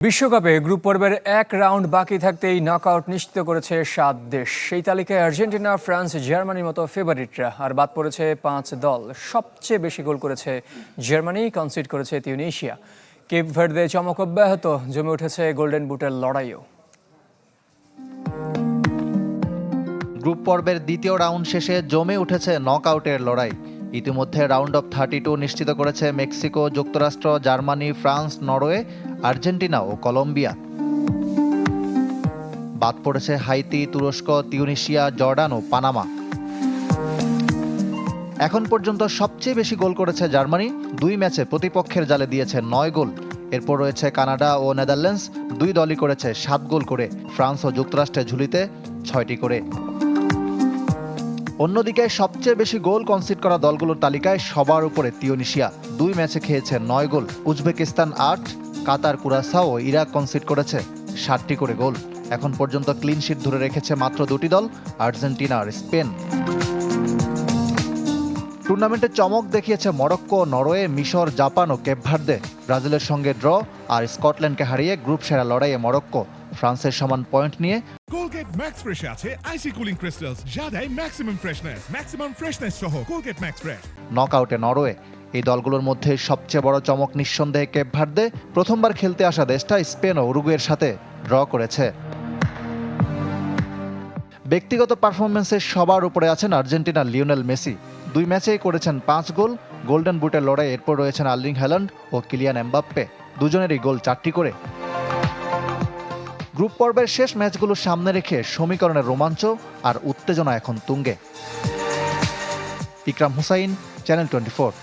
বিশ্বকাপে গ্রুপ পর্বের এক রাউন্ড বাকি থাকতেই নকআউট নিশ্চিত করেছে ৭ দেশ। সেই তালিকায় আর্জেন্টিনা, ফ্রান্স, জার্মানির মতো ফেভারিটরা। আর বাদ পড়েছে ৫ দল। সবচেয়ে বেশি গোল করেছে জার্মানি, কনসিড করেছে তিউনিশিয়া। কেপ ভার্দে চমক অব্যাহত, জমে উঠেছে গোল্ডেন বুটের লড়াইও। গ্রুপ পর্বের দ্বিতীয় রাউন্ড শেষে জমে উঠেছে নকআউটের লড়াই। ইতিমধ্যে রাউন্ড অফ 32 নিশ্চিত করেছে মেক্সিকো, যুক্তরাষ্ট্র, জার্মানি, ফ্রান্স, নরওয়ে, আর্জেন্টিনা ও কলম্বিয়া। বাদ পড়েছে হাইতি, তুরস্ক, তিউনিশিয়া, জর্ডান ও পানামা। এখন পর্যন্ত সবচেয়ে বেশি গোল করেছে জার্মানি, 2 ম্যাচে প্রতিপক্ষের জালে দিয়েছে 9 গোল। এরপর রয়েছে কানাডা ও নেদারল্যান্ডস, 2 দলই করেছে 7 গোল করে। ফ্রান্স ও যুক্তরাষ্ট্রের ঝুলিতে 6টি করে। অন্যদিকে সবচেয়ে বেশি গোল কনসিড করা দলগুলোর তালিকায় সবার উপরে তিউনিশিয়া, 2 ম্যাচে খেয়েছে 9 গোল। উজবেকিস্তান 8, কাতার, কুরাসাও ও ইরাক কনসিড করেছে 7টি করে গোল। এখন পর্যন্ত ক্লিন শিট ধরে রেখেছে মাত্র 2টি দল, আর্জেন্টিনা আর স্পেন। টুর্নামেন্টে চমক দেখিয়েছে মরক্কো, নরওয়ে, মিশর, জাপান ও কেপ ভার্দে। ব্রাজিলের সঙ্গে ড্র আর স্কটল্যান্ডকে হারিয়ে গ্রুপ সেরা লড়াইয়ে মরক্কো। ফ্রান্সের সমান পয়েন্ট নিয়ে Colgate Max Fresh আছে আইসি কুলিং ক্রিস্টালস, যা দেয় ম্যাক্সিমাম ফ্রেশনেস সহ Colgate Max Fresh। নকআউটে নরওয়ে। এই দলগুলোর মধ্যে সবচেয়ে বড় চমক নিঃসন্দেহে কেপ ভার্দে। প্রথমবার খেলতে আসা দেশটা স্পেন ও উরুগুয়ের সাথে ড্র করেছে। ব্যক্তিগত পারফরমেন্সে সবার উপরে আছেন আর্জেন্টিনার লিওনেল মেসি, 2 ম্যাচেই করেছেন 5 গোল। গোল্ডেন বুটের লড়াই এরপর রয়েছেন আর্লিং হ্যালান্ড ও কিলিয়ান এমবাপ্পে, দুজনেরই গোল 4টি করে। গ্রুপ পর্বের শেষ ম্যাচগুলো সামনে রেখে সমীকরণের রোমাঞ্চ আর উত্তেজনা এখন তুঙ্গে। ইকরাম হুসাইন, চ্যানেল 24।